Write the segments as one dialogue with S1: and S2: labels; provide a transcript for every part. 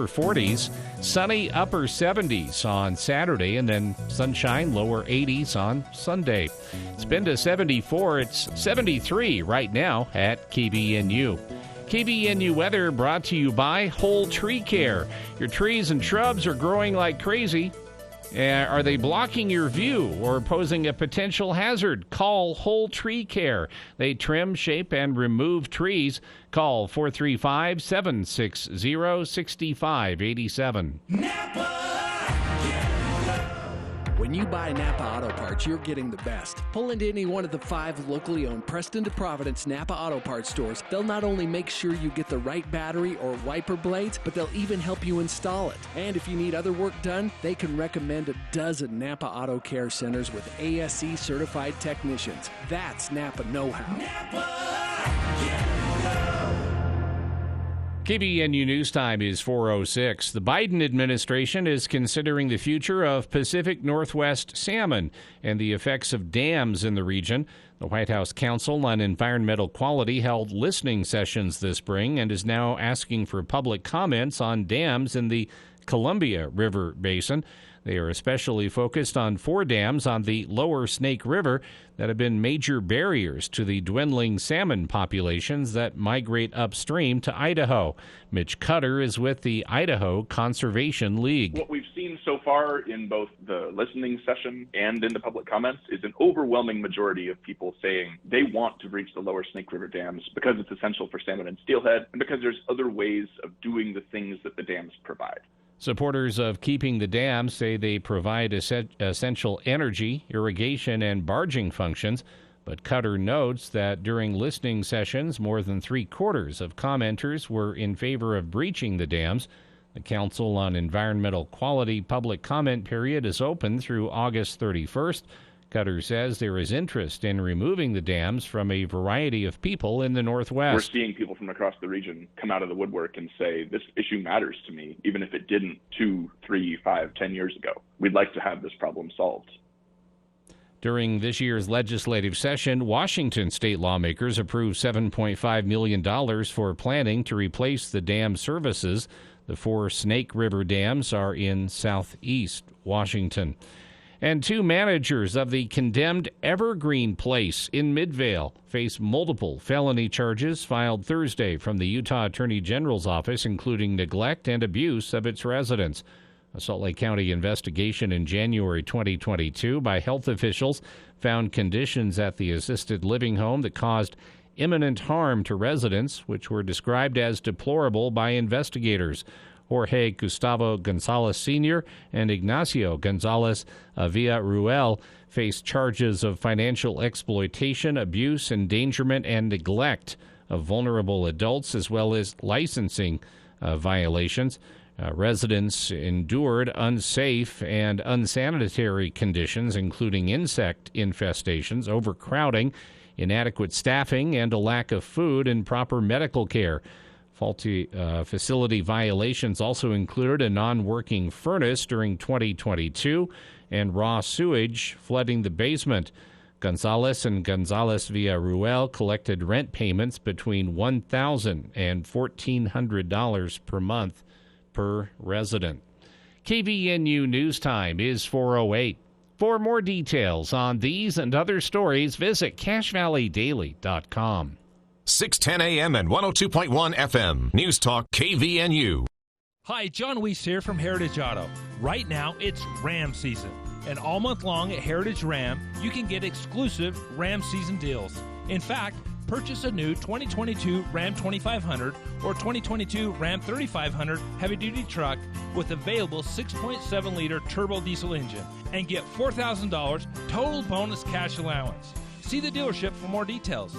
S1: 40s, sunny upper 70s on Saturday, and then sunshine, lower 80s on Sunday. It's been to 74. It's 73 right now at KBNU. KBNU weather brought to you by Whole Tree Care. Your trees and shrubs are growing like crazy. Are they blocking your view or posing a potential hazard? Call Whole Tree Care. They trim, shape, and remove trees. Call 435-760-6587.
S2: When you buy Napa Auto Parts, you're getting the best. Pull into any one of the 5 locally owned Preston to Providence Napa Auto Parts stores. They'll not only make sure you get the right battery or wiper blades, but they'll even help you install it. And if you need other work done, they can recommend a dozen Napa Auto Care centers with ASE certified technicians. That's Napa know-how.
S1: KBNU News Time is 4:06. The Biden administration is considering the future of Pacific Northwest salmon and the effects of dams in the region. The White House Council on Environmental Quality held listening sessions this spring and is now asking for public comments on dams in the Columbia River Basin. They are especially focused on 4 dams on the lower Snake River that have been major barriers to the dwindling salmon populations that migrate upstream to Idaho. Mitch Cutter is with the Idaho Conservation League.
S3: What we've seen so far in both the listening session and in the public comments is an overwhelming majority of people saying they want to reach the lower Snake River dams because it's essential for salmon and steelhead and because there's other ways of doing the things that the dams provide.
S1: Supporters of keeping the dams say they provide essential energy, irrigation, and barging functions, but Cutter notes that during listening sessions, more than 3/4 of commenters were in favor of breaching the dams. The Council on Environmental Quality public comment period is open through August 31st. Cutter says there is interest in removing the dams from a variety of people in the Northwest.
S3: We're seeing people from across the region come out of the woodwork and say, this issue matters to me, even if it didn't 2, 3, 5, 10 years ago. We'd like to have this problem solved.
S1: During this year's legislative session, Washington state lawmakers approved $7.5 million for planning to replace the dam services. The 4 Snake River dams are in southeast Washington. And 2 managers of the condemned Evergreen Place in Midvale face multiple felony charges filed Thursday from the Utah Attorney General's office, including neglect and abuse of its residents. A Salt Lake County investigation in January 2022 by health officials found conditions at the assisted living home that caused imminent harm to residents, which were described as deplorable by investigators. Jorge Gustavo Gonzalez Sr. and Ignacio Gonzalez Villarruel faced charges of financial exploitation, abuse, endangerment, and neglect of vulnerable adults, as well as licensing violations. Residents endured unsafe and unsanitary conditions, including insect infestations, overcrowding, inadequate staffing, and a lack of food and proper medical care. Faulty facility violations also included a non-working furnace during 2022 and raw sewage flooding the basement. Gonzalez and Gonzalez Villarruel collected rent payments between $1,000 and $1,400 per month per resident. KBNU News Time is 4:08. For more details on these and other stories, visit CashValleyDaily.com.
S4: 610 AM and 102.1 FM. News Talk KVNU.
S5: Hi, John Weiss here from Heritage Auto. Right now, it's Ram season. And all month long at Heritage Ram, you can get exclusive Ram season deals. In fact, purchase a new 2022 Ram 2500 or 2022 Ram 3500 heavy-duty truck with available 6.7-liter turbo diesel engine and get $4,000 total bonus cash allowance. See the dealership for more details.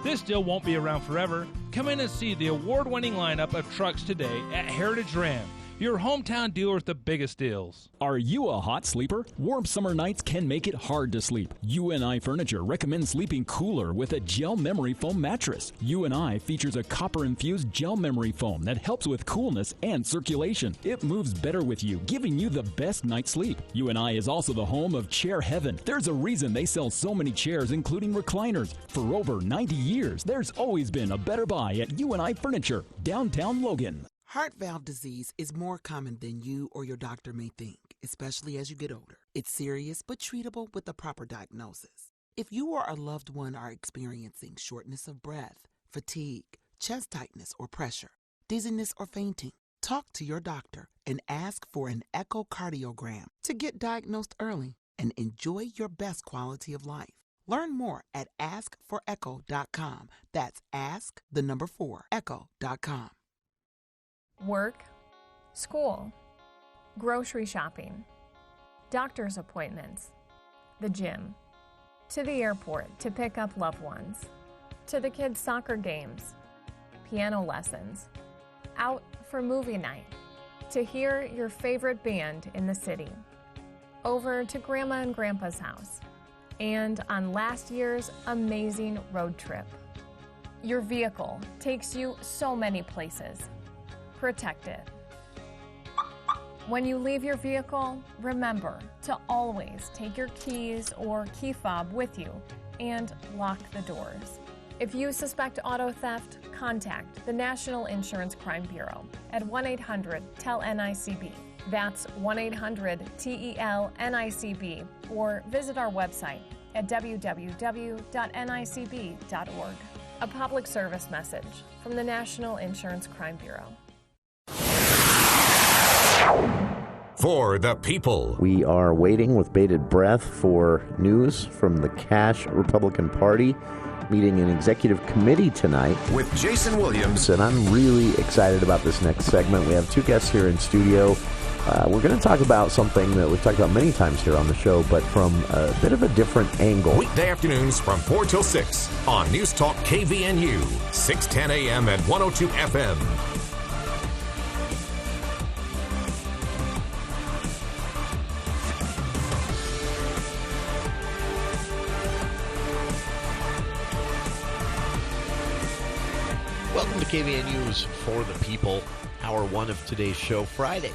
S5: This deal won't be around forever. Come in and see the award-winning lineup of trucks today at Heritage Ram, your hometown dealer with the biggest deals.
S6: Are you a hot sleeper? Warm summer nights can make it hard to sleep. UNI Furniture recommends sleeping cooler with a gel memory foam mattress. UNI features a copper-infused gel memory foam that helps with coolness and circulation. It moves better with you, giving you the best night's sleep. UNI is also the home of Chair Heaven. There's a reason they sell so many chairs, including recliners. For over 90 years, there's always been a better buy at UNI Furniture, downtown Logan.
S7: Heart valve disease is more common than you or your doctor may think, especially as you get older. It's serious but treatable with the proper diagnosis. If you or a loved one are experiencing shortness of breath, fatigue, chest tightness or pressure, dizziness or fainting, talk to your doctor and ask for an echocardiogram to get diagnosed early and enjoy your best quality of life. Learn more at askforecho.com. That's ask4echo.com.
S8: Work, school, grocery shopping, doctor's appointments, the gym, to the airport to pick up loved ones, to the kids' soccer games, piano lessons, out for movie night, to hear your favorite band in the city, over to Grandma and Grandpa's house, and on last year's amazing road trip. Your vehicle takes you so many places. Protect it. When you leave your vehicle, remember to always take your keys or key fob with you and lock the doors. If you suspect auto theft, contact the National Insurance Crime Bureau at 1-800-TEL-NICB. That's 1-800-TEL-NICB, or visit our website at www.nicb.org. A public service message from the National Insurance Crime Bureau.
S4: For the people.
S9: We are waiting with bated breath for news from the Cash Republican Party meeting an executive committee tonight.
S4: With Jason Williams.
S9: And I'm really excited about this next segment. We have two guests here in studio. We're going to talk about something that we've talked about many times here on the show, but from a bit of a different angle.
S4: Weekday afternoons from 4 till 6 on News Talk KVNU, 610 AM and 102 FM.
S10: Welcome to KVNU's For the People, hour one of today's show, Friday,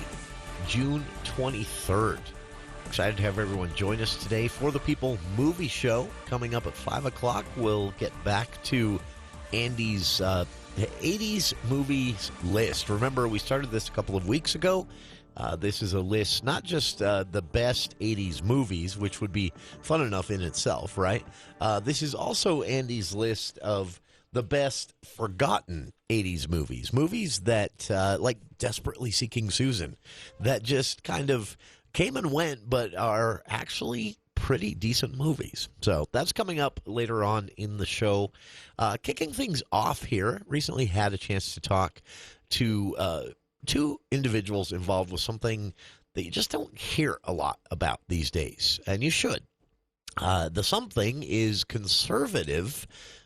S10: June 23rd. Excited to have everyone join us today. For the People movie show coming up at 5 o'clock. We'll get back to Andy's 80s movies list. Remember, we started this a couple of weeks ago. This is a list, not just the best 80s movies, which would be fun enough in itself, right? This is also Andy's list of the best forgotten 80s movies that, like Desperately Seeking Susan, that just kind of came and went, but are actually pretty decent movies. So that's coming up later on in the show. Kicking things off here, recently had a chance to talk to two individuals involved with something that you just don't hear a lot about these days, and you should. The something is conservative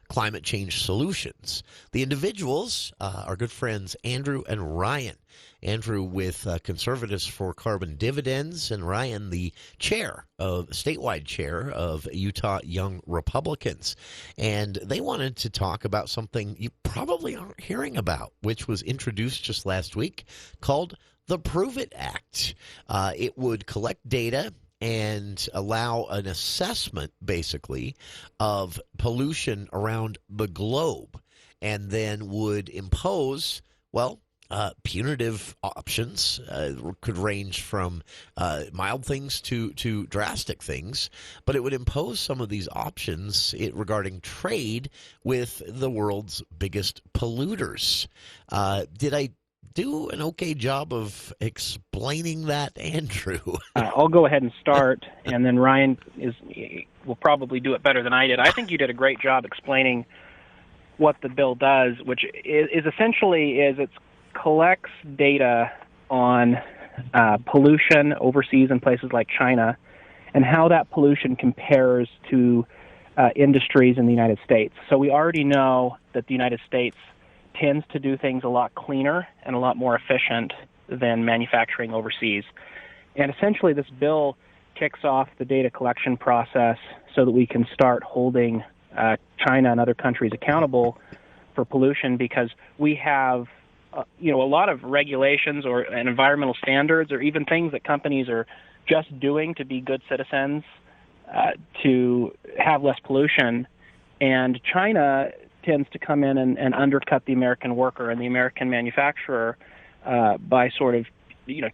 S10: climate change solutions. The individuals are good friends Andrew and Ryan. Andrew with Conservatives for Carbon Dividends, and Ryan the statewide chair of Utah Young Republicans. And they wanted to talk about something you probably aren't hearing about, which was introduced just last week, called the Prove It Act. It would collect data and allow an assessment, basically, of pollution around the globe, and then would impose, punitive options. Could range from mild things to drastic things, but it would impose some of these options regarding trade with the world's biggest polluters. Did I do an okay job of explaining that, Andrew?
S11: I'll go ahead and start, and then Ryan will probably do it better than I did. I think you did a great job explaining what the bill does, which is essentially it collects data on pollution overseas in places like China and how that pollution compares to industries in the United States. So we already know that the United States tends to do things a lot cleaner and a lot more efficient than manufacturing overseas. And essentially this bill kicks off the data collection process so that we can start holding China and other countries accountable for pollution, because we have a lot of regulations and environmental standards, or even things that companies are just doing to be good citizens to have less pollution. And China tends to come in and undercut the American worker and the American manufacturer by sort of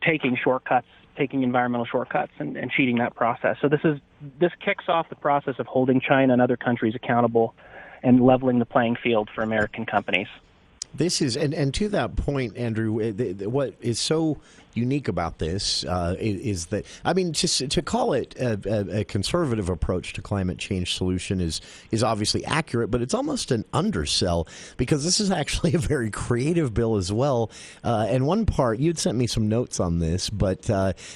S11: taking environmental shortcuts and cheating that process. So this kicks off the process of holding China and other countries accountable and leveling the playing field for American companies.
S9: This is, and to that point, Andrew, what is so unique about this is that, I mean, just to call it a conservative approach to climate change solution is obviously accurate, but it's almost an undersell, because this is actually a very creative bill as well. And one part, you'd sent me some notes on this, but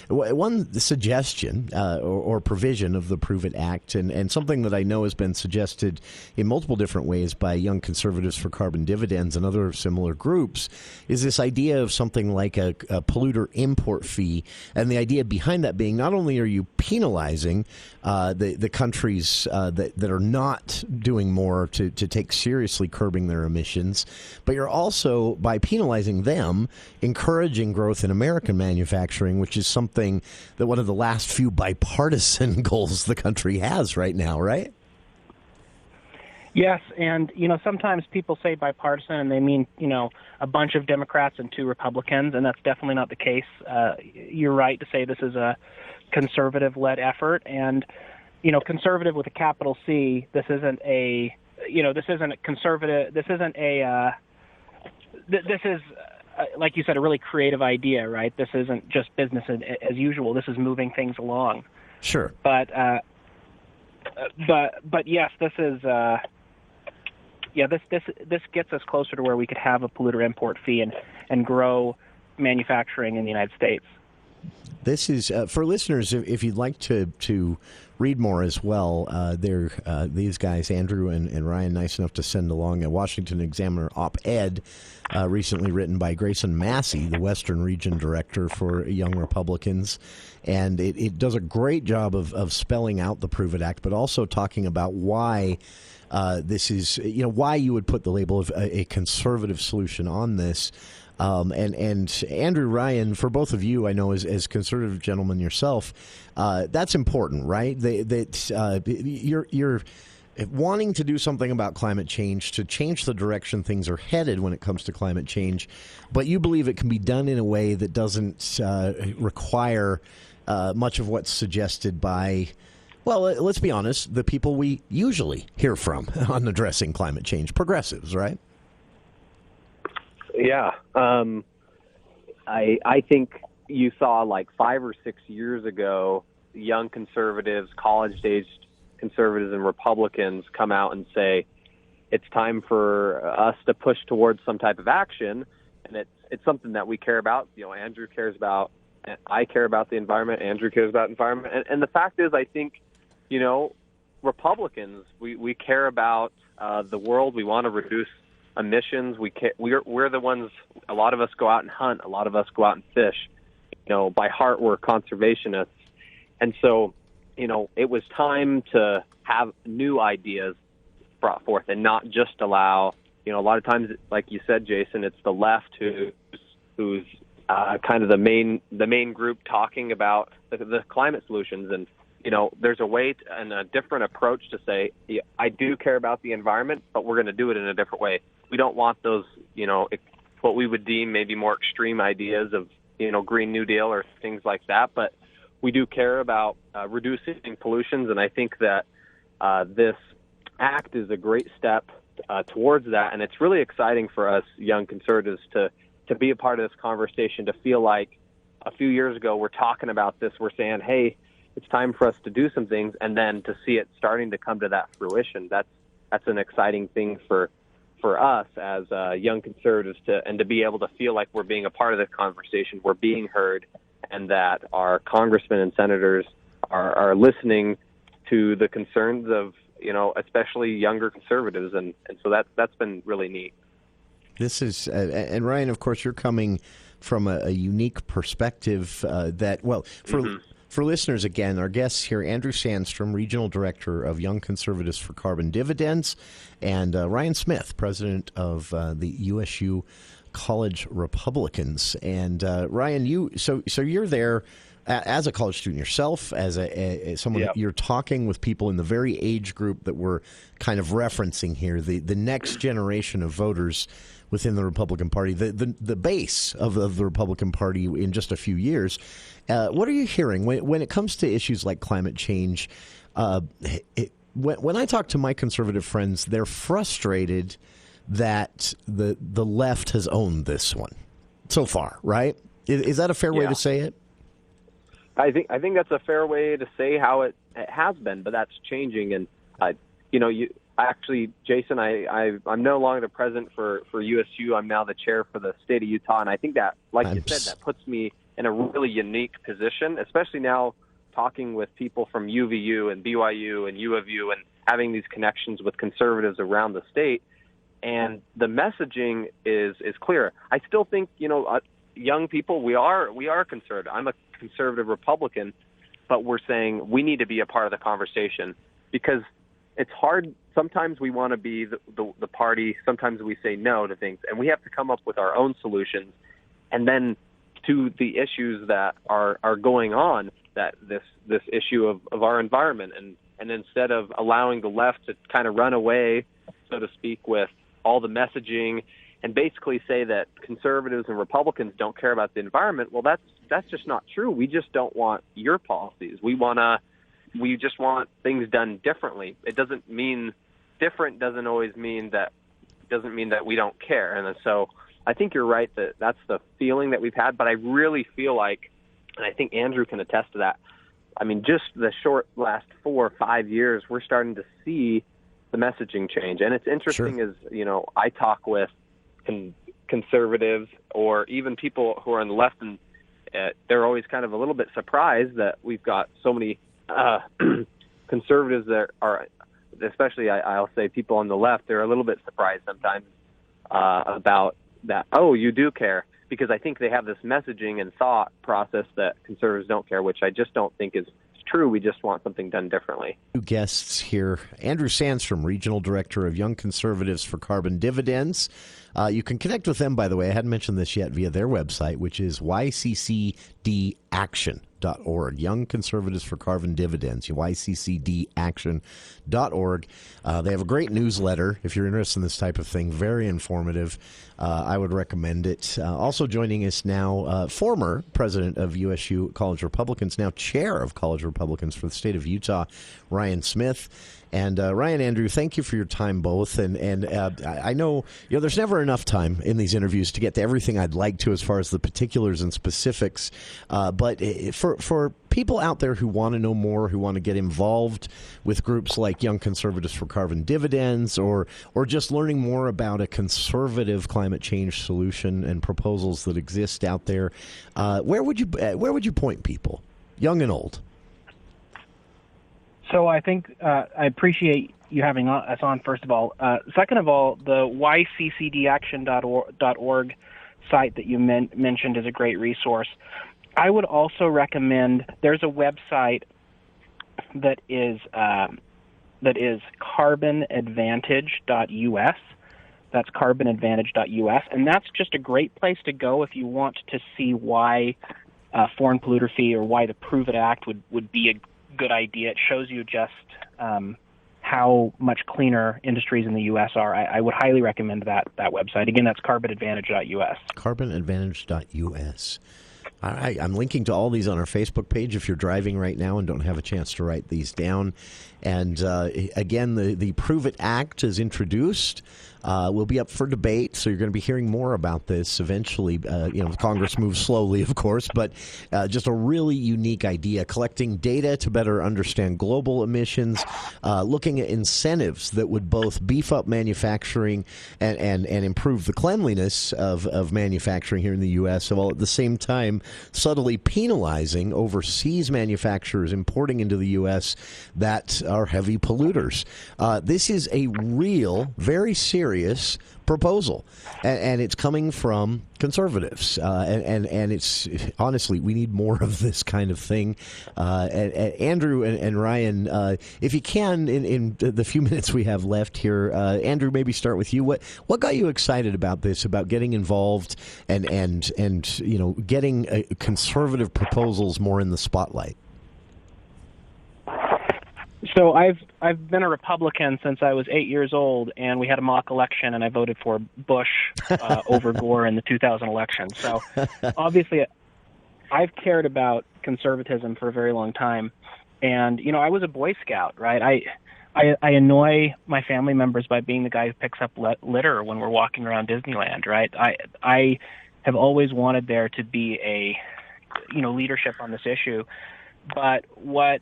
S9: one suggestion or provision of the Prove It Act, and something that I know has been suggested in multiple different ways by Young Conservatives for Carbon Dividends and other similar groups, is this idea of something like a polluter import fee, and the idea behind that being not only are you penalizing the countries that are not doing more to take seriously curbing their emissions, but you're also, by penalizing them, encouraging growth in American manufacturing, which is something that one of the last few bipartisan goals the country has right now, right?
S11: Yes, and sometimes people say bipartisan and they mean a bunch of Democrats and 2 Republicans, and that's definitely not the case. You're right to say this is a conservative-led effort, and conservative with a capital C. This isn't a conservative. This isn't a. This is, like you said, a really creative idea, right? This isn't just business as usual. This is moving things along.
S9: Sure.
S11: But yes, this is. This gets us closer to where we could have a polluter import fee and grow manufacturing in the United States.
S9: This is for listeners. If you'd like to read more as well, these guys, Andrew and Ryan, nice enough to send along a Washington Examiner op-ed recently written by Grayson Massey, the Western Region Director for Young Republicans, and it does a great job of spelling out the Prove It Act, but also talking about why. This is, why you would put the label of a conservative solution on this. And Andrew, Ryan, for both of you, I know as conservative gentlemen yourself, that's important, right? You're wanting to do something about climate change, to change the direction things are headed when it comes to climate change, but you believe it can be done in a way that doesn't require much of what's suggested by, well, let's be honest, the people we usually hear from on addressing climate change, progressives, right?
S12: Yeah. I think you saw like 5 or 6 years ago, young conservatives, college-aged conservatives and Republicans come out and say, it's time for us to push towards some type of action. And it's something that we care about. Andrew cares about, and I care about the environment. Andrew cares about environment. And the fact is, I think, Republicans, we care about the world. We want to reduce emissions. We're the ones. A lot of us go out and hunt. A lot of us go out and fish. By heart, we're conservationists, and so it was time to have new ideas brought forth and not just allow. A lot of times, like you said, Jason, it's the left who's kind of the main group talking about the climate solutions. And there's a way and a different approach to say, I do care about the environment, but we're going to do it in a different way. We don't want those, what we would deem maybe more extreme ideas of, Green New Deal or things like that. But we do care about reducing pollutions. And I think that this act is a great step towards that. And it's really exciting for us young conservatives to be a part of this conversation, to feel like a few years ago we're talking about this. We're saying, hey, it's time for us to do some things, and then to see it starting to come to that fruition. That's an exciting thing for us as young conservatives to be able to feel like we're being a part of the conversation, we're being heard, and that our congressmen and senators are listening to the concerns of especially younger conservatives, and so that's been really neat.
S9: This is and Ryan, of course, you're coming from a unique perspective For listeners, again, our guests here, Andrew Sandstrom, Regional Director of Young Conservatives for Carbon Dividends, and Ryan Smith, President of the USU College Republicans. And Ryan, you're there as a college student yourself, as someone, you're talking with people in the very age group that we're kind of referencing here, the next generation of voters. within the Republican Party, the base of the Republican Party in just a few years. What are you hearing when it comes to issues like climate change? When I talk to my conservative friends, they're frustrated that the left has owned this one so far, right? Is that a fair way to say it?
S12: I think that's a fair way to say how it has been, but that's changing. And Jason, I'm no longer the president for USU. I'm now the chair for the state of Utah, and I think that, like you said, that puts me in a really unique position, especially now talking with people from UVU and BYU and U of U and having these connections with conservatives around the state. And the messaging is clear. I still think, young people, we are conservative. I'm a conservative Republican, but we're saying we need to be a part of the conversation because it's hard. Sometimes we want to be the party. Sometimes we say no to things, and we have to come up with our own solutions. And then to the issues that are going on, that this issue of our environment, and instead of allowing the left to kind of run away, so to speak, with all the messaging and basically say that conservatives and Republicans don't care about the environment, well, that's just not true. We just don't want your policies. We just want things done differently. It doesn't mean different doesn't always mean that we don't care. And so I think you're right that that's the feeling that we've had, but I really feel like, and I think Andrew can attest to that, I mean, just the short last 4 or 5 years, we're starting to see the messaging change. And it's interesting as, I talk with conservatives or even people who are on the left, and they're always kind of a little bit surprised that we've got so many conservatives that are, especially I'll say people on the left, they're a little bit surprised sometimes about that. Oh, you do care, because I think they have this messaging and thought process that conservatives don't care, which I just don't think is true. We just want something done differently.
S9: Two guests here. Andrew Sandstrom, Regional Director of Young Conservatives for Carbon Dividends. You can connect with them, by the way. I hadn't mentioned this yet, via their website, which is yccdaction.org. Young Conservatives for Carbon Dividends, yccdaction.org. They have a great newsletter if you're interested in this type of thing. Very informative. I would recommend it. Also joining us now, former president of USU College Republicans, now chair of College Republicans for the state of Utah, Ryan Smith. And Ryan, Andrew, thank you for your time both. And I know there's never enough time in these interviews to get to everything I'd like to as far as the particulars and specifics. But for people out there who want to know more, who want to get involved with groups like Young Conservatives for Carbon Dividends, or just learning more about a conservative climate change solution and proposals that exist out there, where would you point people, young and old?
S11: So I think I appreciate you having us on, first of all. Second of all, the yccdaction.org site that you mentioned is a great resource. I would also recommend, there's a website that is carbonadvantage.us. That's carbonadvantage.us, and that's just a great place to go if you want to see why foreign polluter fee or why the Prove It Act would be a good idea. It shows you just how much cleaner industries in the U.S. are. I would highly recommend that website. Again, that's carbonadvantage.us.
S9: Carbonadvantage.us. All right, I'm linking to all these on our Facebook page if you're driving right now and don't have a chance to write these down. And again, the Prove It Act is introduced. Will be up for debate, so you're going to be hearing more about this eventually. Congress moves slowly, of course, but just a really unique idea, collecting data to better understand global emissions, looking at incentives that would both beef up manufacturing and improve the cleanliness of manufacturing here in the U.S., while at the same time subtly penalizing overseas manufacturers importing into the U.S. that are heavy polluters. This is a real, very serious proposal, and it's coming from conservatives, and it's honestly, we need more of this kind of thing. Andrew and Ryan, if you can, in the few minutes we have left here, Andrew, maybe start with you. What got you excited about this, about getting involved and getting conservative proposals more in the spotlight?
S11: So I've been a Republican since I was 8 years old, and we had a mock election, and I voted for Bush over Gore in the 2000 election. So obviously, I've cared about conservatism for a very long time, and I was a Boy Scout, right? I annoy my family members by being the guy who picks up litter when we're walking around Disneyland, right? I have always wanted there to be a leadership on this issue, but what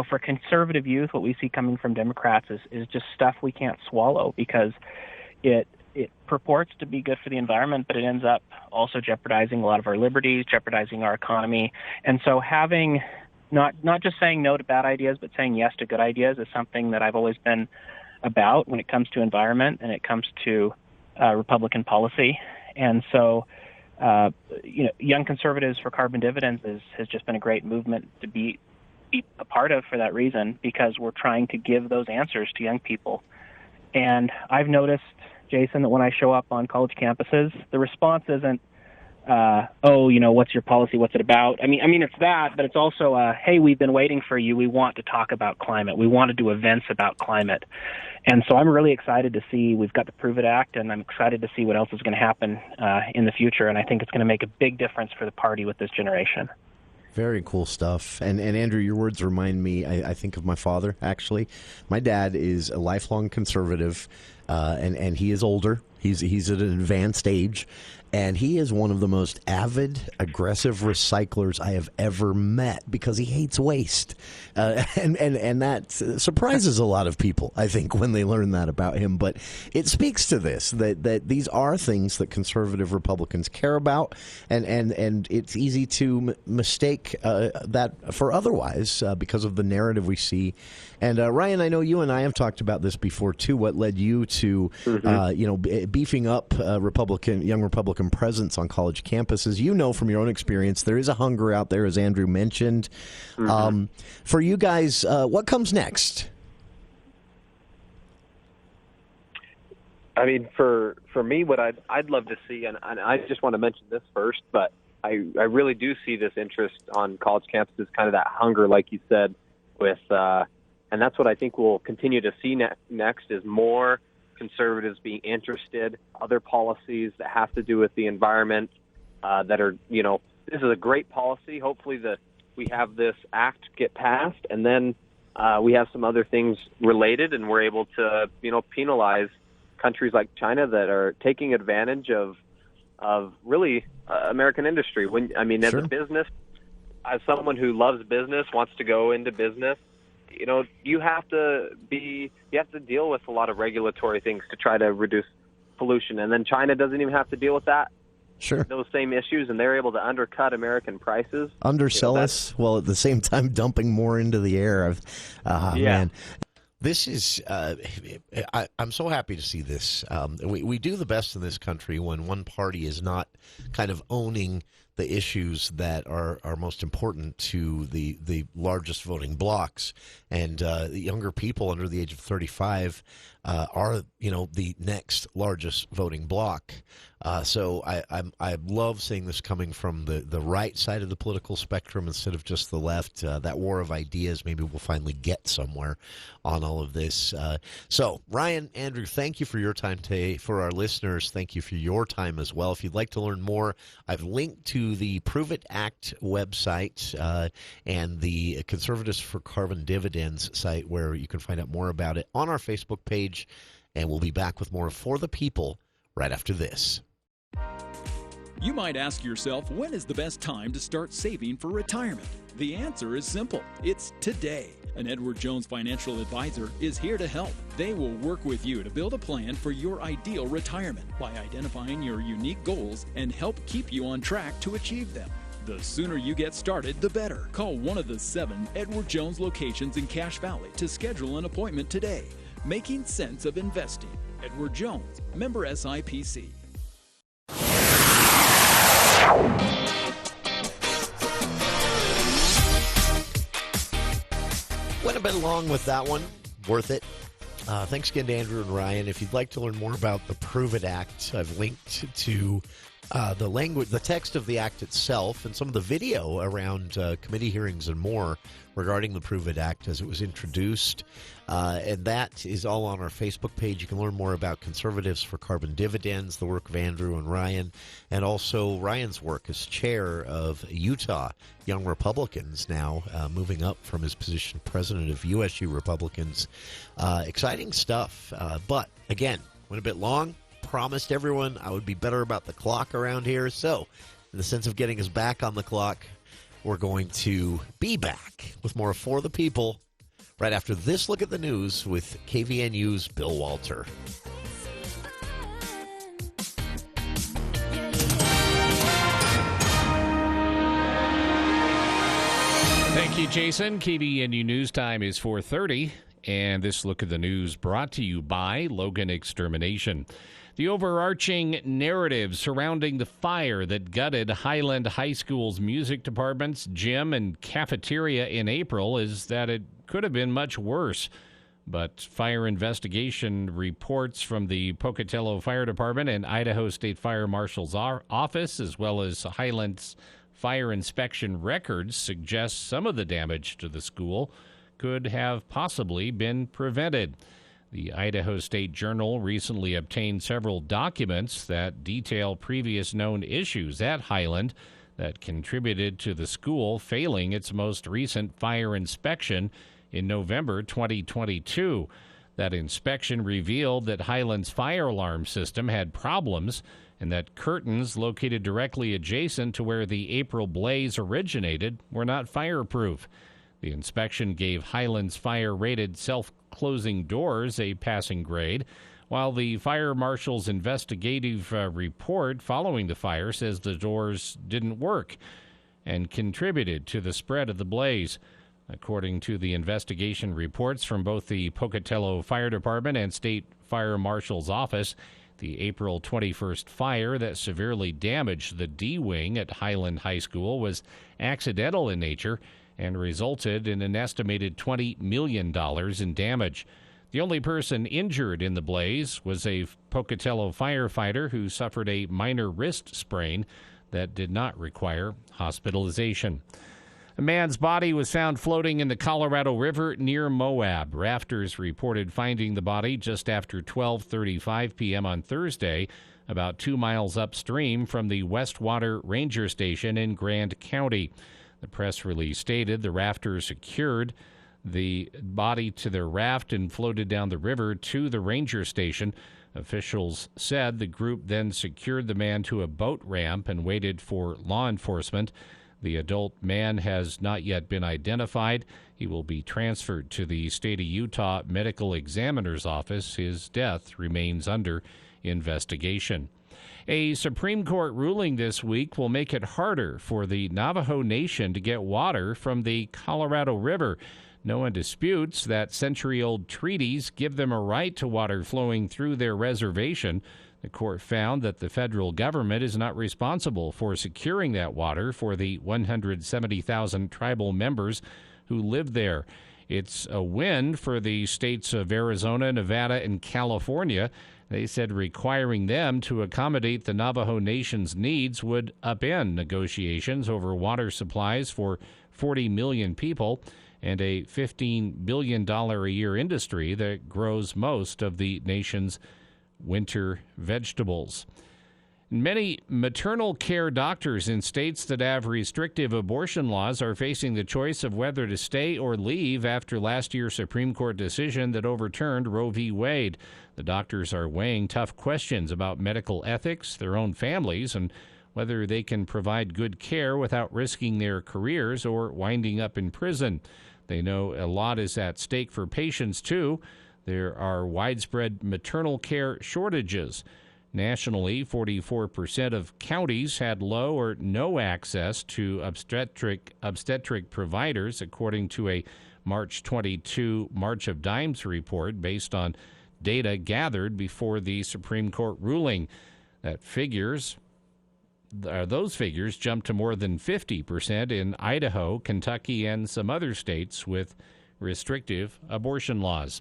S11: for conservative youth, what we see coming from Democrats is just stuff we can't swallow, because it purports to be good for the environment, but it ends up also jeopardizing a lot of our liberties, jeopardizing our economy. And so having not just saying no to bad ideas, but saying yes to good ideas is something that I've always been about when it comes to environment and it comes to Republican policy. And so Young Conservatives for Carbon Dividends has just been a great movement to be a part of for that reason, because we're trying to give those answers to young people. And I've noticed, Jason, that when I show up on college campuses, the response isn't, what's your policy? What's it about? I mean, it's that, but it's also, hey, we've been waiting for you. We want to talk about climate. We want to do events about climate. And so I'm really excited to see, we've got the Prove It Act, and I'm excited to see what else is going to happen in the future. And I think it's going to make a big difference for the party with this generation.
S9: Very cool stuff. And Andrew, your words remind me, I think of my father, actually. My dad is a lifelong conservative, and he is older. He's at an advanced age, and he is one of the most avid, aggressive recyclers I have ever met, because he hates waste. And that surprises a lot of people, I think, when they learn that about him. But it speaks to this, that these are things that conservative Republicans care about, and it's easy to mistake that for otherwise because of the narrative we see. And Ryan, I know you and I have talked about this before too. What led you to, beefing up young Republican presence on college campuses? You know from your own experience, there is a hunger out there, as Andrew mentioned. For you guys, what comes next?
S12: I mean, for me, what I'd love to see, and I just want to mention this first, but I really do see this interest on college campuses, kind of that hunger, like you said, with and that's what I think we'll continue to see next is more conservatives being interested, other policies that have to do with the environment that are, this is a great policy. Hopefully we have this act get passed, and then we have some other things related, and we're able to, penalize countries like China that are taking advantage of really American industry. As a business, as someone who loves business, wants to go into business, you have to deal with a lot of regulatory things to try to reduce pollution. And then China doesn't even have to deal with that.
S9: Sure.
S12: Those same issues, and they're able to undercut American prices.
S9: Undersell us, while at the same time dumping more into the air. Man. This is, I'm so happy to see this. We do the best in this country when one party is not kind of owning the issues that are most important to the largest voting blocks. And the younger people under the age of 35 are, the next largest voting bloc. So I love seeing this coming from the right side of the political spectrum instead of just the left. That war of ideas, maybe we'll finally get somewhere on all of this. So, Ryan, Andrew, thank you for your time today. For our listeners, thank you for your time as well. If you'd like to learn more, I've linked to the Prove It Act website and the Conservatives for Carbon Dividends site, where you can find out more about it on our Facebook page. And we'll be back with more For the People right after this.
S6: You might ask yourself, when is the best time to start saving for retirement? The answer is simple. It's today. An Edward Jones financial advisor is here to help. They will work with you to build a plan for your ideal retirement by identifying your unique goals and help keep you on track to achieve them. The sooner you get started, the better. Call one of the 7 Edward Jones locations in Cache Valley to schedule an appointment today. Making sense of investing. Edward Jones, member SIPC.
S10: Went a bit long with that one. Worth it. Thanks again to Andrew and Ryan. If you'd like to learn more about the Prove It Act, I've linked to The language, the text of the act itself, and some of the video around committee hearings and more regarding the Prove It Act as it was introduced. And that is all on our Facebook page. You can learn more about Conservatives for Carbon Dividends, the work of Andrew and Ryan, and also Ryan's work as chair of Utah Young Republicans, now moving up from his position president of USU Republicans. Exciting stuff. But, again, went a bit long. Promised everyone I would be better about the clock around here. So, in the sense of getting us back on the clock, we're going to be back with more For the People right after this look at the news with KVNU's Bill Walter.
S1: Thank you, Jason. KVNU News Time is 4:30, and this look at the news brought to you by Logan Extermination. The overarching narrative surrounding the fire that gutted Highland High School's music department's gym and cafeteria in April is that it could have been much worse. But fire investigation reports from the Pocatello Fire Department and Idaho State Fire Marshal's office, as well as Highland's fire inspection records, suggest some of the damage to the school could have possibly been prevented. The Idaho State Journal recently obtained several documents that detail previous known issues at Highland that contributed to the school failing its most recent fire inspection in November 2022. That inspection revealed that Highland's fire alarm system had problems and that curtains located directly adjacent to where the April blaze originated were not fireproof. The inspection gave Highland's fire-rated self-closing doors a passing grade, while the fire marshal's investigative report following the fire says the doors didn't work and contributed to the spread of the blaze. According to the investigation reports from both the Pocatello Fire Department and State Fire Marshal's office, the April 21st fire that severely damaged the D Wing at Highland High School was accidental in nature and resulted in an estimated $20 million in damage. The only person injured in the blaze was a Pocatello firefighter who suffered a minor wrist sprain that did not require hospitalization. A man's body was found floating in the Colorado River near Moab. Rafters reported finding the body just after 12:35 p.m. on Thursday, about 2 miles upstream from the Westwater Ranger Station in Grand County. The press release stated the rafters secured the body to their raft and floated down the river to the ranger station. Officials said the group then secured the man to a boat ramp and waited for law enforcement. The adult man has not yet been identified. He will be transferred to the State of Utah Medical Examiner's Office. His death remains under investigation. A Supreme Court ruling this week will make it harder for the Navajo Nation to get water from the Colorado River. No one disputes that century-old treaties give them a right to water flowing through their reservation. The court found that the federal government is not responsible for securing that water for the 170,000 tribal members who live there. It's a win for the states of Arizona, Nevada, and California. They said requiring them to accommodate the Navajo Nation's needs would upend negotiations over water supplies for 40 million people and a $15 billion a year industry that grows most of the nation's winter vegetables. Many maternal care doctors in states that have restrictive abortion laws are facing the choice of whether to stay or leave after last year's Supreme Court decision that overturned Roe v. Wade. The doctors are weighing tough questions about medical ethics, their own families, and whether they can provide good care without risking their careers or winding up in prison. They know a lot is at stake for patients, too. There are widespread maternal care shortages. Nationally, 44% of counties had low or no access to obstetric providers, according to a March 22 March of Dimes report based on data gathered before the Supreme Court ruling. Those figures jumped to more than 50% in Idaho, Kentucky, and some other states with restrictive abortion laws.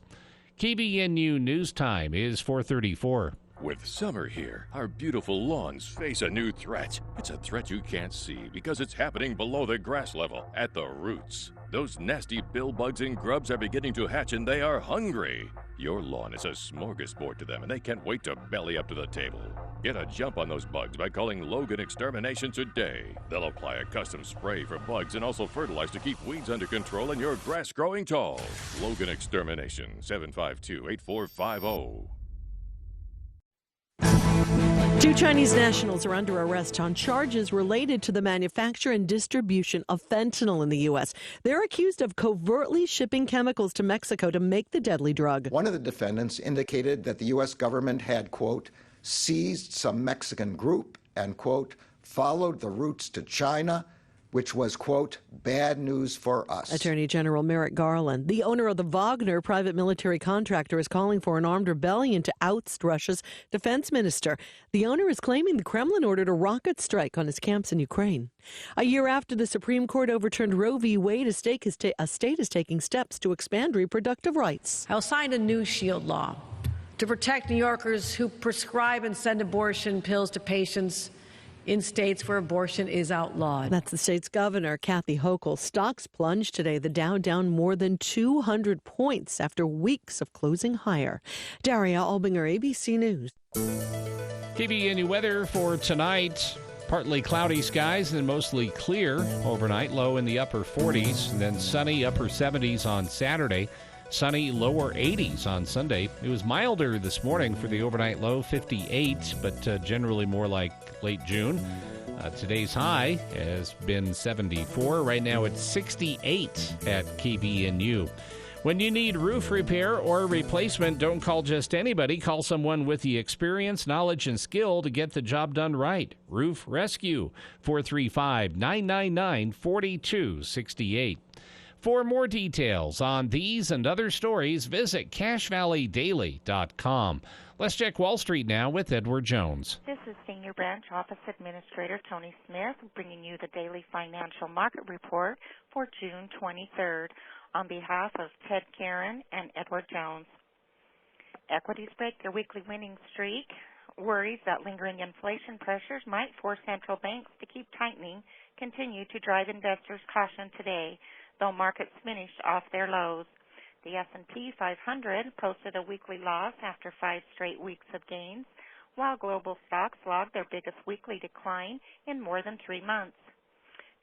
S1: KVNU News Time is 4:34.
S13: With summer here, our beautiful lawns face a new threat. It's a threat you can't see because it's happening below the grass level, at the roots. Those nasty billbugs and grubs are beginning to hatch and they are hungry. Your lawn is a smorgasbord to them and they can't wait to belly up to the table. Get a jump on those bugs by calling Logan Extermination today. They'll apply a custom spray for bugs and also fertilize to keep weeds under control and your grass growing tall. Logan Extermination, 752-8450.
S14: Two Chinese nationals are under arrest on charges related to the manufacture and distribution of fentanyl in the U.S. They're accused of covertly shipping chemicals to Mexico to make the deadly drug.
S15: One of the defendants indicated that the U.S. government had, quote, seized some Mexican group and, quote, followed the routes to China, which was, quote, bad news for us.
S14: Attorney General Merrick Garland, the owner of the Wagner private military contractor, is calling for an armed rebellion to oust Russia's defense minister. The owner is claiming the Kremlin ordered a rocket strike on his camps in Ukraine. A year after the Supreme Court overturned Roe v. Wade, a state is taking steps to expand reproductive rights.
S16: I'll sign a new SHIELD law to protect New Yorkers who prescribe and send abortion pills to patients in states where abortion is outlawed.
S14: That's the state's governor, Kathy Hochul. Stocks plunged today, the Dow down more than 200 points after weeks of closing higher. Daria Albinger, ABC News.
S1: KVNU weather for tonight. Partly cloudy skies and mostly clear overnight, low in the upper 40s, and then sunny upper 70s on Saturday. Sunny lower 80s on Sunday. It was milder this morning for the overnight low, 58, but generally more like late June. Today's high has been 74. Right now it's 68 at KBNU. When you need roof repair or replacement, don't call just anybody. Call someone with the experience, knowledge, and skill to get the job done right. Roof Rescue, 435-999-4268. For more details on these and other stories, visit CashValleyDaily.com. Let's check Wall Street now with Edward Jones.
S17: This is Senior Branch Office Administrator Tony Smith bringing you the daily financial market report for June 23rd on behalf of Ted Karen and Edward Jones. Equities break their weekly winning streak. Worries that lingering inflation pressures might force central banks to keep tightening continue to drive investors' caution today, though markets finished off their lows. The S&P 500 posted a weekly loss after 5 straight weeks of gains, while global stocks logged their biggest weekly decline in more than 3 months.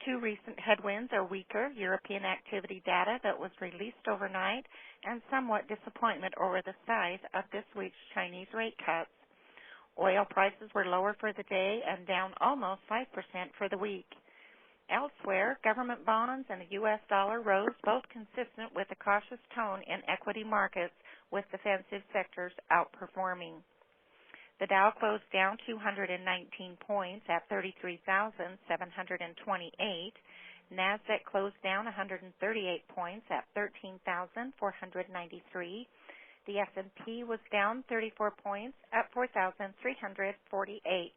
S17: Two recent headwinds are weaker European activity data that was released overnight and somewhat disappointment over the size of this week's Chinese rate cuts. Oil prices were lower for the day and down almost 5% for the week. Elsewhere, government bonds and the U.S. dollar rose, both consistent with a cautious tone in equity markets, with defensive sectors outperforming. The Dow closed down 219 points at 33,728. NASDAQ closed down 138 points at 13,493. The S&P was down 34 points at 4,348.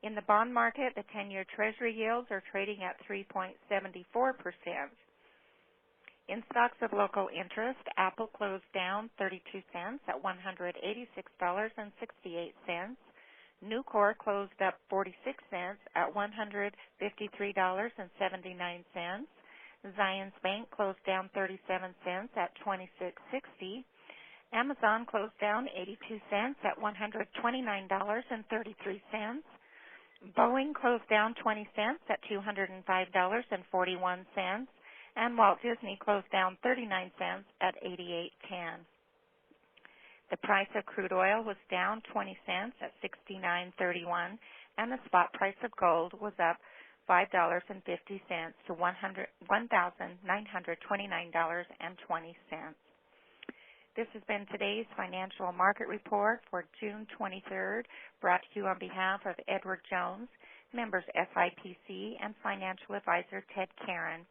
S17: In the bond market, the 10-year Treasury yields are trading at 3.74%. In stocks of local interest, Apple closed down 32 cents at $186.68. Nucor closed up 46 cents at $153.79. Zions Bank closed down 37 cents at $26.60. Amazon closed down 82 cents at $129.33. Boeing closed down 20 cents at $205.41, and Walt Disney closed down 39 cents at $88.10. The price of crude oil was down 20 cents at $69.31, and the spot price of gold was up $5.50 to $1,929.20. This has been today's financial market report for June 23rd, brought to you on behalf of Edward Jones, members SIPC, and financial advisor Ted Karen,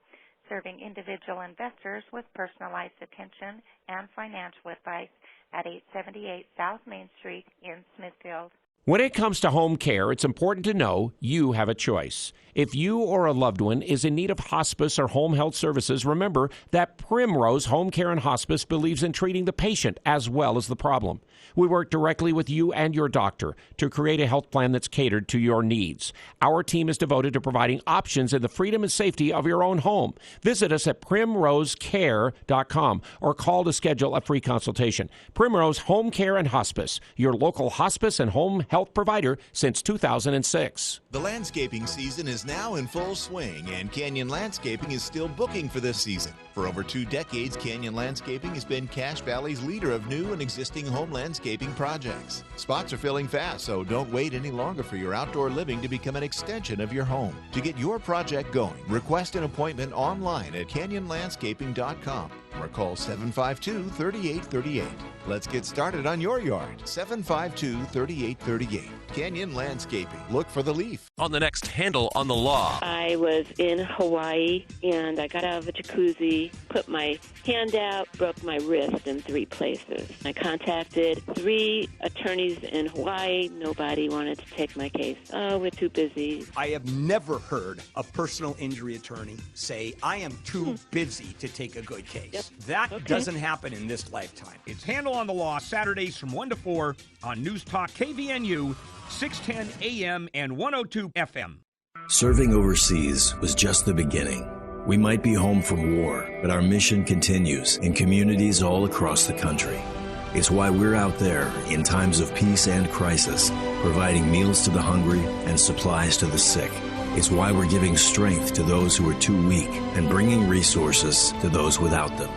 S17: serving individual investors with personalized attention and financial advice at 878 South Main Street in Smithfield.
S18: When it comes to home care, it's important to know you have a choice. If you or a loved one is in need of hospice or home health services, remember that Primrose Home Care and Hospice believes in treating the patient as well as the problem. We work directly with you and your doctor to create a health plan that's catered to your needs. Our team is devoted to providing options in the freedom and safety of your own home. Visit us at primrosecare.com or call to schedule a free consultation. Primrose Home Care and Hospice, your local hospice and home health provider since 2006.
S19: The landscaping season is now in full swing, and Canyon Landscaping is still booking for this season. For over 2 decades, Canyon Landscaping has been Cache Valley's leader of new and existing home landscaping projects. Spots are filling fast, so don't wait any longer for your outdoor living to become an extension of your home. To get your project going, request an appointment online at canyonlandscaping.com or call 752-3838. Let's get started on your yard. 752-3838. Canyon Landscaping. Look for the leaf.
S20: On the next Handle on the Law.
S21: I was in Hawaii, and I got out of a jacuzzi, put my hand out, broke my wrist in 3 places. I contacted 3 attorneys in Hawaii. Nobody wanted to take my case. Oh, we're too busy.
S22: I have never heard a personal injury attorney say, I am too busy to take a good case.
S21: Yep.
S22: That doesn't happen in this lifetime.
S23: It's Handle on the Law, Saturdays from 1 to 4 on News Talk KVNU, 610 AM and 102 FM.
S24: Serving overseas was just the beginning. We might be home from war, but our mission continues in communities all across the country. It's why we're out there in times of peace and crisis, providing meals to the hungry and supplies to the sick. It's why we're giving strength to those who are too weak and bringing resources to those without them.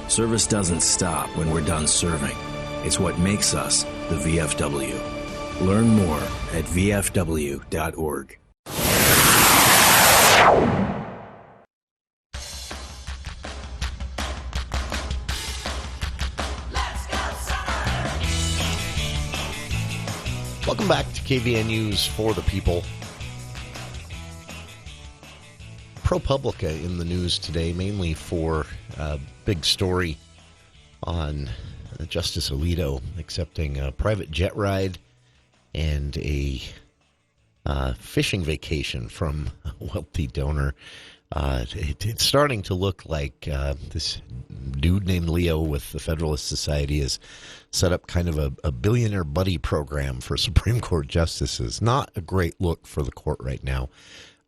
S24: Service doesn't stop when we're done serving. It's what makes us the VFW. Learn more at vfw.org.
S10: Welcome back to KVNU's For the People. ProPublica in the news today, mainly for a big story on Justice Alito accepting a private jet ride and a fishing vacation from a wealthy donor. It's starting to look like this dude named Leo with the Federalist Society has set up kind of a billionaire buddy program for Supreme Court justices. Not a great look for the court right now.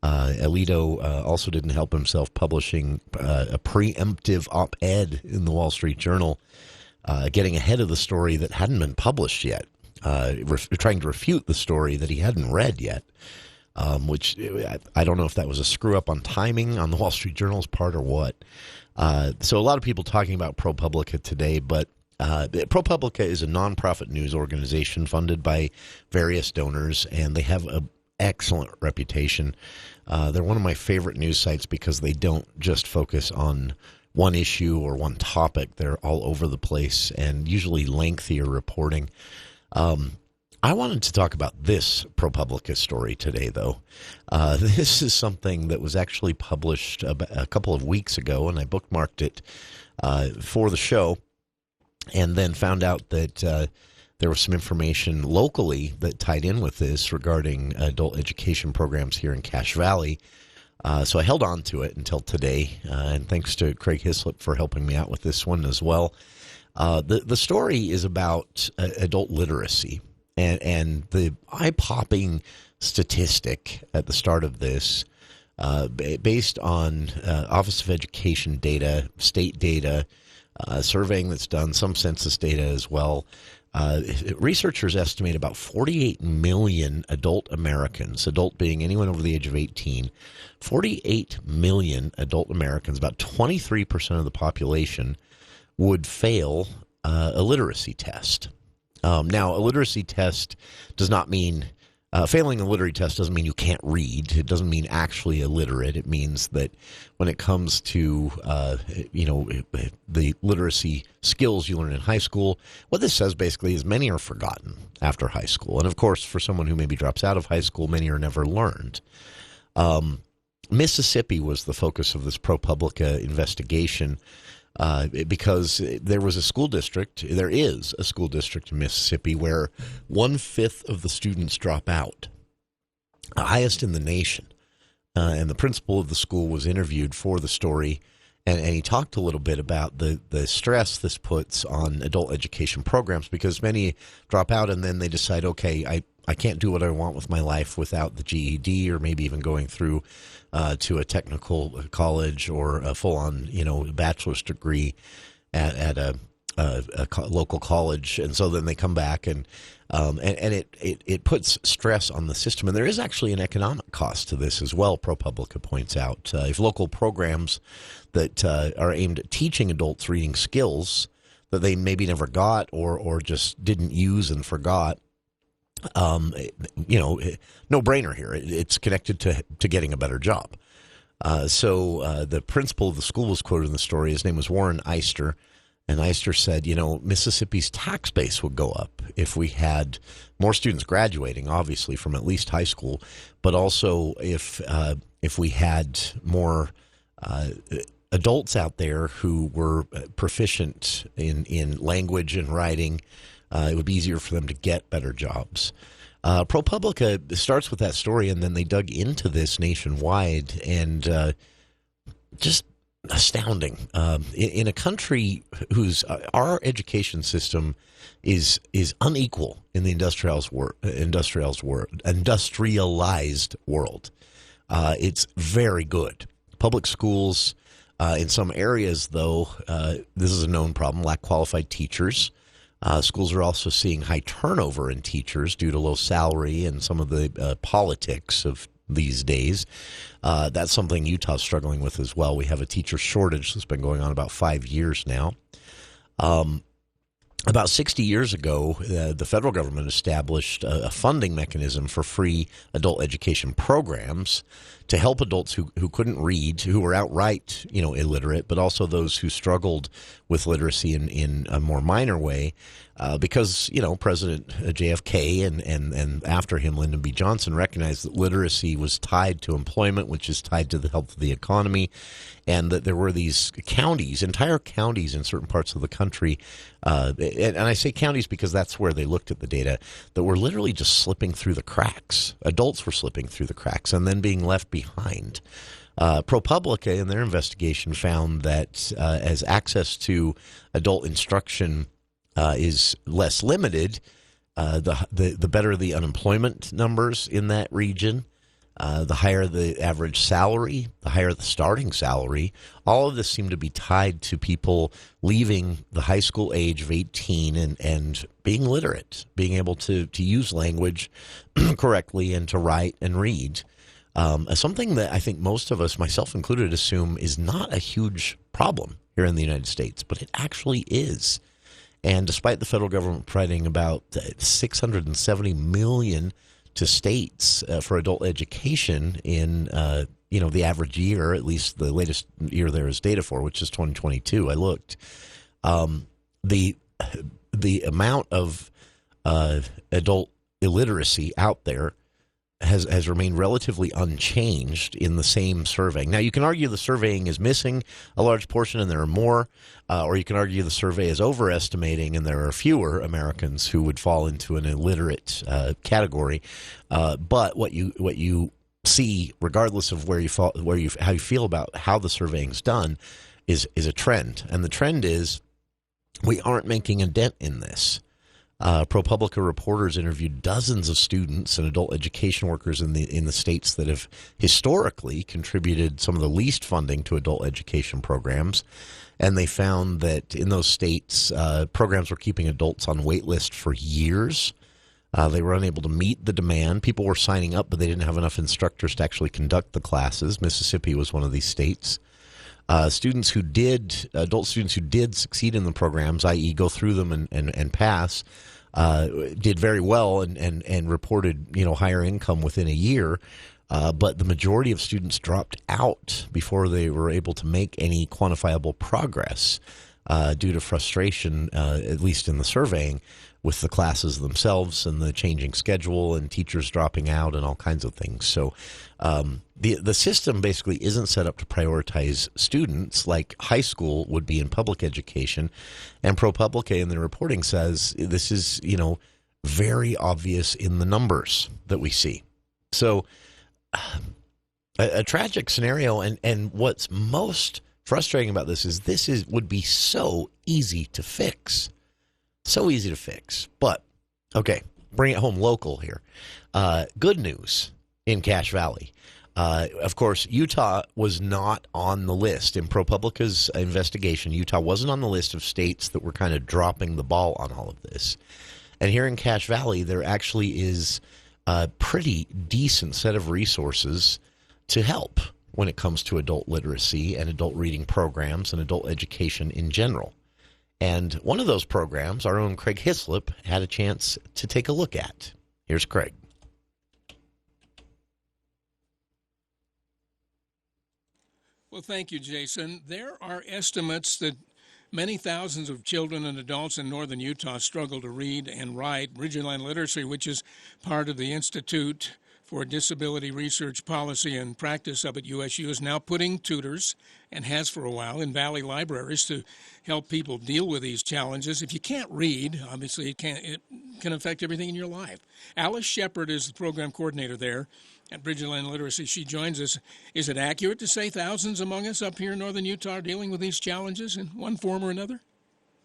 S10: Alito also didn't help himself publishing a preemptive op-ed in the Wall Street Journal, getting ahead of the story that hadn't been published yet, trying to refute the story that he hadn't read yet, which I don't know if that was a screw-up on timing on the Wall Street Journal's part or what. So a lot of people talking about ProPublica today, but ProPublica is a nonprofit news organization funded by various donors, and they have an excellent reputation. They're one of my favorite news sites because they don't just focus on one issue or one topic. They're all over the place and usually lengthier reporting. I wanted to talk about this ProPublica story today, though. This is something that was actually published a couple of weeks ago, and I bookmarked it for the show, and then found out that there was some information locally that tied in with this regarding adult education programs here in Cache Valley. So I held on to it until today, and thanks to Craig Hislop for helping me out with this one as well. The story is about adult literacy, and the eye-popping statistic at the start of this, based on Office of Education data, state data, surveying that's done, some census data as well. Researchers estimate about 48 million adult Americans, adult being anyone over the age of 18, 48 million adult Americans, about 23% of the population, would fail a literacy test. Now, a literacy test does not mean, failing a literacy test doesn't mean you can't read. It doesn't mean actually illiterate. It means that when it comes to, the literacy skills you learn in high school, what this says basically is many are forgotten after high school. And of course, for someone who maybe drops out of high school, many are never learned. Mississippi was the focus of this ProPublica investigation. because there is a school district in Mississippi where 1/5 of the students drop out, highest in the nation. And the principal of the school was interviewed for the story, and he talked a little bit about the stress this puts on adult education programs, because many drop out and then they decide, okay, I can't do what I want with my life without the GED, or maybe even going through to a technical college or a full-on, bachelor's degree at a local college, and so then they come back and it puts stress on the system. And there is actually an economic cost to this as well, ProPublica points out. If local programs that are aimed at teaching adults reading skills that they maybe never got or just didn't use and forgot, no brainer here. It's connected to getting a better job. So the principal of the school was quoted in the story. His name was Warren Eister. And Eister said, Mississippi's tax base would go up if we had more students graduating, obviously, from at least high school, but also if we had more adults out there who were proficient in language and writing. It would be easier for them to get better jobs. ProPublica starts with that story, and then they dug into this nationwide, and just astounding. In a country whose our education system is unequal in the industrialized world, it's very good. Public schools, in some areas, though, this is a known problem, lack qualified teachers. Schools are also seeing high turnover in teachers due to low salary and some of the politics of these days. That's something Utah's struggling with as well. We have a teacher shortage that's been going on about 5 years now. About 60 years ago, the federal government established a funding mechanism for free adult education programs to help adults who couldn't read, who were outright, illiterate, but also those who struggled with literacy in a more minor way, because, President JFK and after him Lyndon B. Johnson recognized that literacy was tied to employment, which is tied to the health of the economy, and that there were these entire counties in certain parts of the country, and I say counties because that's where they looked at the data, that were literally just slipping through the cracks. Adults were slipping through the cracks and then being left behind. ProPublica, in their investigation, found that as access to adult instruction is less limited, the better the unemployment numbers in that region, the higher the average salary, the higher the starting salary. All of this seemed to be tied to people leaving the high school age of 18 and being literate, being able to use language correctly and to write and read. Something that I think most of us, myself included, assume is not a huge problem here in the United States, but it actually is. And despite the federal government providing about $670 million to states for adult education in the average year, at least the latest year there is data for, which is 2022. I looked. The amount of adult illiteracy out there has remained relatively unchanged in the same surveying. Now, you can argue the surveying is missing a large portion and there are more, or you can argue the survey is overestimating and there are fewer Americans who would fall into an illiterate category. But what you see, regardless of how you feel about how the surveying's done, is a trend, and the trend is we aren't making a dent in this. ProPublica reporters interviewed dozens of students and adult education workers in the states that have historically contributed some of the least funding to adult education programs, and they found that in those states, programs were keeping adults on wait list for years. They were unable to meet the demand. People were signing up, but they didn't have enough instructors to actually conduct the classes. Mississippi was one of these states. Adult students who did succeed in the programs, i.e. go through them and pass, did very well and reported higher income within a year. But the majority of students dropped out before they were able to make any quantifiable progress due to frustration, at least in the surveying, with the classes themselves and the changing schedule and teachers dropping out and all kinds of things. So
S9: the system basically isn't set up to prioritize students like high school would be in public education. And ProPublica in the reporting says this is, very obvious in the numbers that we see. So a tragic scenario. And what's most frustrating about this would be so easy to fix. So easy to fix. But, okay, bring it home local here. Good news in Cache Valley. Of course, Utah was not on the list. In ProPublica's investigation, Utah wasn't on the list of states that were kind of dropping the ball on all of this. And here in Cache Valley, there actually is a pretty decent set of resources to help when it comes to adult literacy and adult reading programs and adult education in general. And one of those programs, our own Craig Hislop, had a chance to take a look at. Here's Craig.
S2: Well, thank you, Jason. There are estimates that many thousands of children and adults in northern Utah struggle to read and write. Ridgeline Literacy, which is part of the Institute for Disability Research Policy and Practice up at USU, is now putting tutors, and has for a while, in Valley libraries to help people deal with these challenges. If you can't read, obviously it can affect everything in your life. Alice Shepard is the program coordinator there at Bridgeland Literacy. She joins us. Is it accurate to say thousands among us up here in northern Utah are dealing with these challenges in one form or another?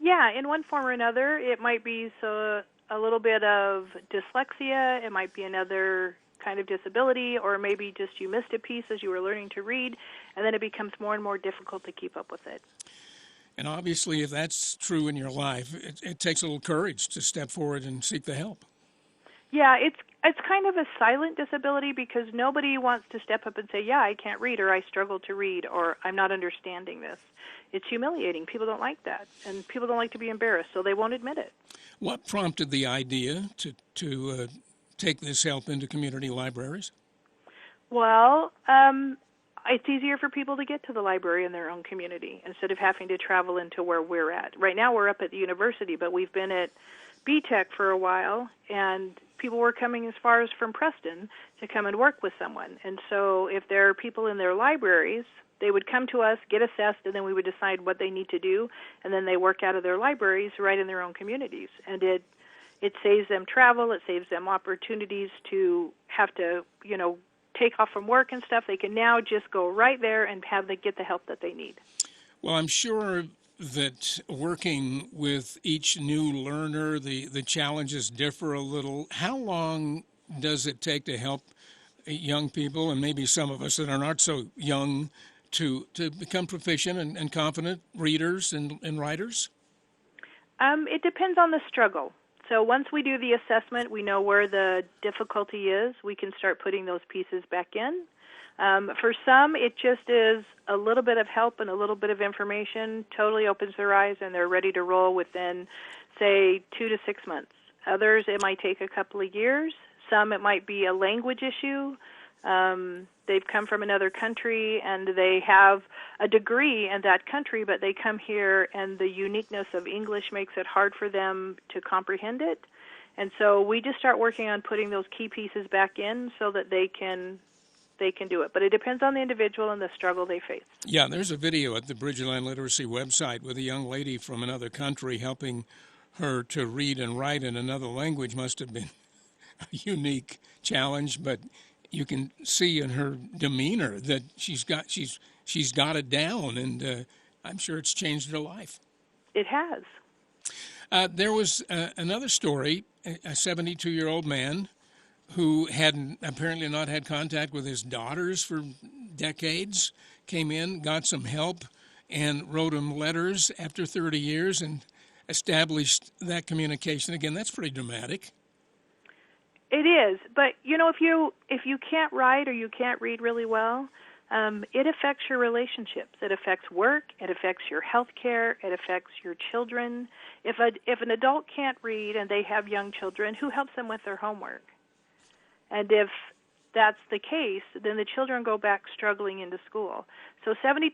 S3: Yeah, in one form or another. It might be a little bit of dyslexia. It might be another kind of disability, or maybe just you missed a piece as you were learning to read, and then it becomes more and more difficult to keep up with it.
S2: And obviously, if that's true in your life, it takes a little courage to step forward and seek the help.
S3: Yeah, it's kind of a silent disability because nobody wants to step up and say, yeah, I can't read, or I struggle to read, or I'm not understanding this. It's humiliating. People don't like that, and people don't like to be embarrassed, so they won't admit it.
S2: What prompted the idea to take this help into community libraries?
S3: Well, it's easier for people to get to the library in their own community instead of having to travel into where we're at. Right now we're up at the university, but we've been at BTech for a while, and people were coming as far as from Preston to come and work with someone. And so if there are people in their libraries, they would come to us, get assessed, and then we would decide what they need to do, and then they work out of their libraries right in their own communities. And it saves them travel, it saves them opportunities to have to, take off from work and stuff. They can now just go right there and get the help that they need.
S2: Well, I'm sure that working with each new learner, the challenges differ a little. How long does it take to help young people, and maybe some of us that are not so young, to become proficient and confident readers and writers?
S3: It depends on the struggle. So once we do the assessment, we know where the difficulty is. We can start putting those pieces back in. For some, it just is a little bit of help and a little bit of information, totally opens their eyes, and they're ready to roll within, say, 2 to 6 months. Others, it might take a couple of years. Some, it might be a language issue. They've come from another country, and they have a degree in that country, but they come here, and the uniqueness of English makes it hard for them to comprehend it. And so we just start working on putting those key pieces back in so that they can do it. But it depends on the individual and the struggle they face.
S2: Yeah, there's a video at the Bridgeland Literacy website with a young lady from another country helping her to read and write in another language. Must have been a unique challenge, but you can see in her demeanor that she's got it down, and I'm sure it's changed her life.
S3: It has.
S2: There was another story, a 72-year-old man who had apparently not had contact with his daughters for decades, came in, got some help, and wrote them letters after 30 years and established that communication again. That's pretty dramatic.
S3: It is, but if you can't write or you can't read really well, it affects your relationships. It affects work. It affects your health care. It affects your children. If an adult can't read and they have young children, who helps them with their homework? And if that's the case, then the children go back struggling into school. So 72%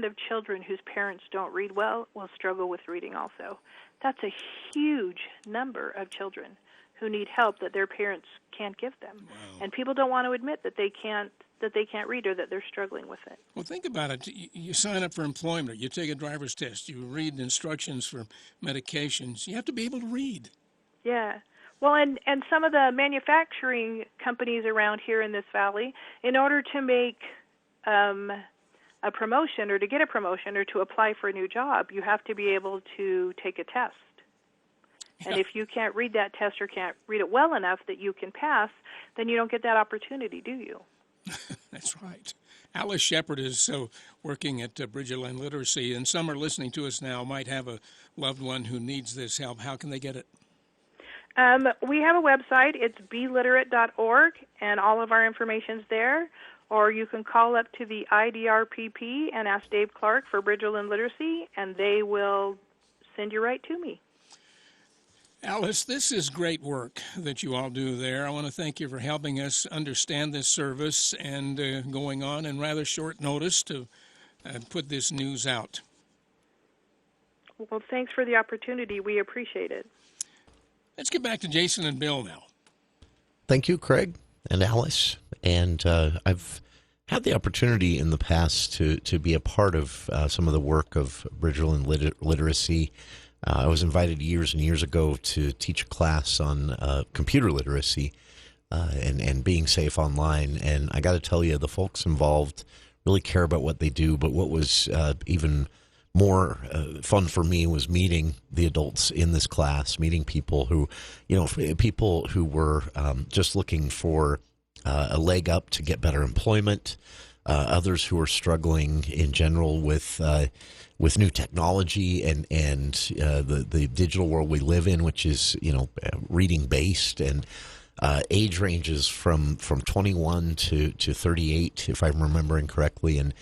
S3: of children whose parents don't read well will struggle with reading also. That's a huge number of children who need help that their parents can't give them. Wow. And people don't want to admit that they can't that they can't read or that they're struggling with it.
S2: Well, think about it. You sign up for employment. You take a driver's test. You read instructions for medications. You have to be able to read.
S3: Yeah. Well, and some of the manufacturing companies around here in this valley, in order to make a promotion or to get a promotion or to apply for a new job, you have to be able to take a test. Yeah. And if you can't read that test or can't read it well enough that you can pass, then you don't get that opportunity, do you?
S2: That's right. Alice Shepard is working at Bridgerland Literacy, and some are listening to us now might have a loved one who needs this help. How can they get it?
S3: We have a website. It's beliterate.org, and all of our information's there. Or you can call up to the IDRPP and ask Dave Clark for Bridgerland Literacy, and they will send you right to me.
S2: Alice, this is great work that you all do there. I want to thank you for helping us understand this service and going on in rather short notice to put this news out.
S3: Well, thanks for the opportunity. We appreciate it.
S2: Let's get back to Jason and Bill now.
S10: Thank you, Craig and Alice. And I've had the opportunity in the past to be a part of some of the work of Bridgerland Literacy. I was invited years and years ago to teach a class on computer literacy and being safe online. And I got to tell you, the folks involved really care about what they do. But what was even more fun for me was meeting the adults in this class, meeting people who, people who were just looking for a leg up to get better employment, others who are struggling in general with new technology and the digital world we live in, which is reading based, and age ranges from 21 to 38, if I'm remembering correctly. And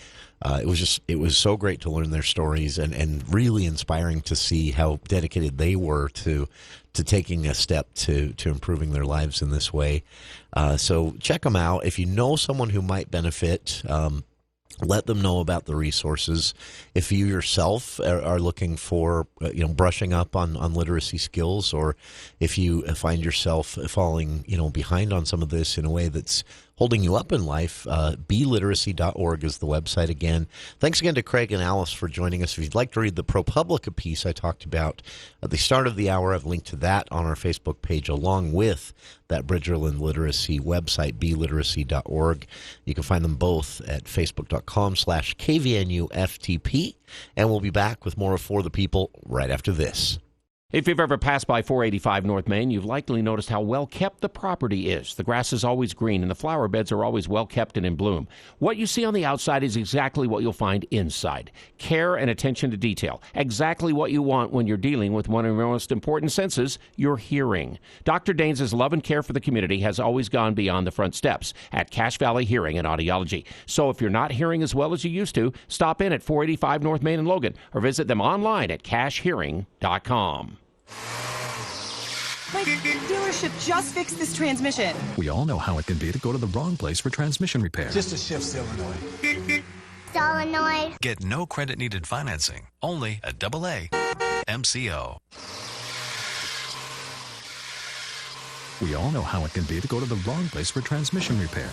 S10: it was so great to learn their stories and really inspiring to see how dedicated they were to taking a step to improving their lives in this way. So check them out. If you know someone who might benefit, let them know about the resources. If you yourself are looking for, brushing up on literacy skills, or if you find yourself falling, behind on some of this in a way that's holding you up in life, beliteracy.org is the website again. Thanks again to Craig and Alice for joining us. If you'd like to read the ProPublica piece I talked about at the start of the hour, I've linked to that on our Facebook page, along with that Bridgerland Literacy website, beliteracy.org. You can find them both at facebook.com/KVNUFTP. And we'll be back with more of For the People right after this.
S18: If you've ever passed by 485 North Main, you've likely noticed how well-kept the property is. The grass is always green, and the flower beds are always well-kept and in bloom. What you see on the outside is exactly what you'll find inside. Care and attention to detail. Exactly what you want when you're dealing with one of your most important senses, your hearing. Dr. Daines' love and care for the community has always gone beyond the front steps at Cache Valley Hearing and Audiology. So if you're not hearing as well as you used to, stop in at 485 North Main in Logan or visit them online at cachehearing.com.
S4: My dealership just fixed this transmission.
S6: We all know how it can be to go to the wrong place for transmission repair.
S5: Just a shift solenoid.
S4: Solenoid.
S20: Get no credit needed financing, only a AA MCO.
S6: We all know how it can be to go to the wrong place for transmission repair.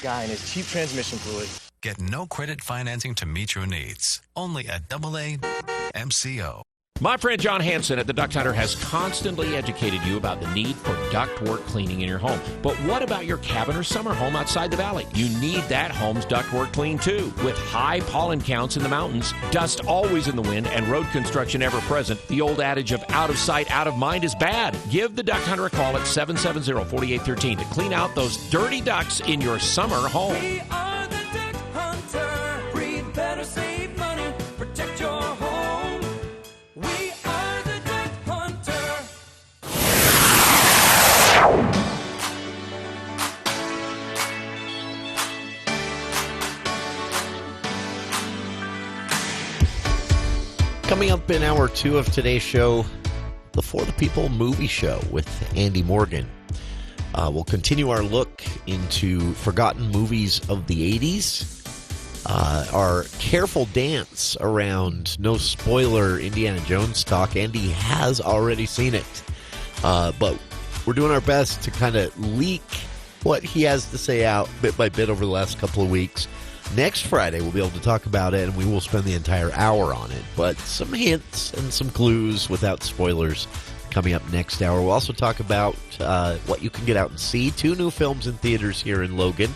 S5: Guy and his cheap transmission fluid.
S20: Get no credit financing to meet your needs, only a AA MCO.
S18: My friend John Hansen at the Duct Hunter has constantly educated you about the need for ductwork cleaning in your home. But what about your cabin or summer home outside the valley? You need that home's ductwork cleaned too. With high pollen counts in the mountains, dust always in the wind, and road construction ever present, the old adage of out of sight, out of mind is bad. Give the Duct Hunter a call at 770-4813 to clean out those dirty ducts in your summer home.
S7: We are the Duct Hunter. Breathe better, save money, protect your home. We are the Duct Hunter.
S10: Coming up in hour 2 of today's show, the For the People movie show with Andy Morgan. We'll continue our look into forgotten movies of the 80s. Our careful dance around no spoiler Indiana Jones talk. Andy has already seen it. But we're doing our best to kind of leak what he has to say out bit by bit over the last couple of weeks. Next Friday, we'll be able to talk about it, and we will spend the entire hour on it. But some hints and some clues without spoilers coming up next hour. We'll also talk about what you can get out and see. 2 new films in theaters here in Logan.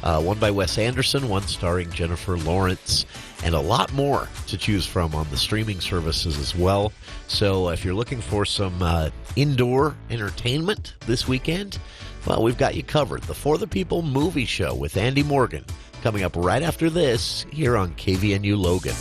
S10: One by Wes Anderson, one starring Jennifer Lawrence, and a lot more to choose from on the streaming services as well. So if you're looking for some indoor entertainment this weekend, well, we've got you covered. The For the People movie show with Andy Morgan coming up right after this here on KVNU Logan.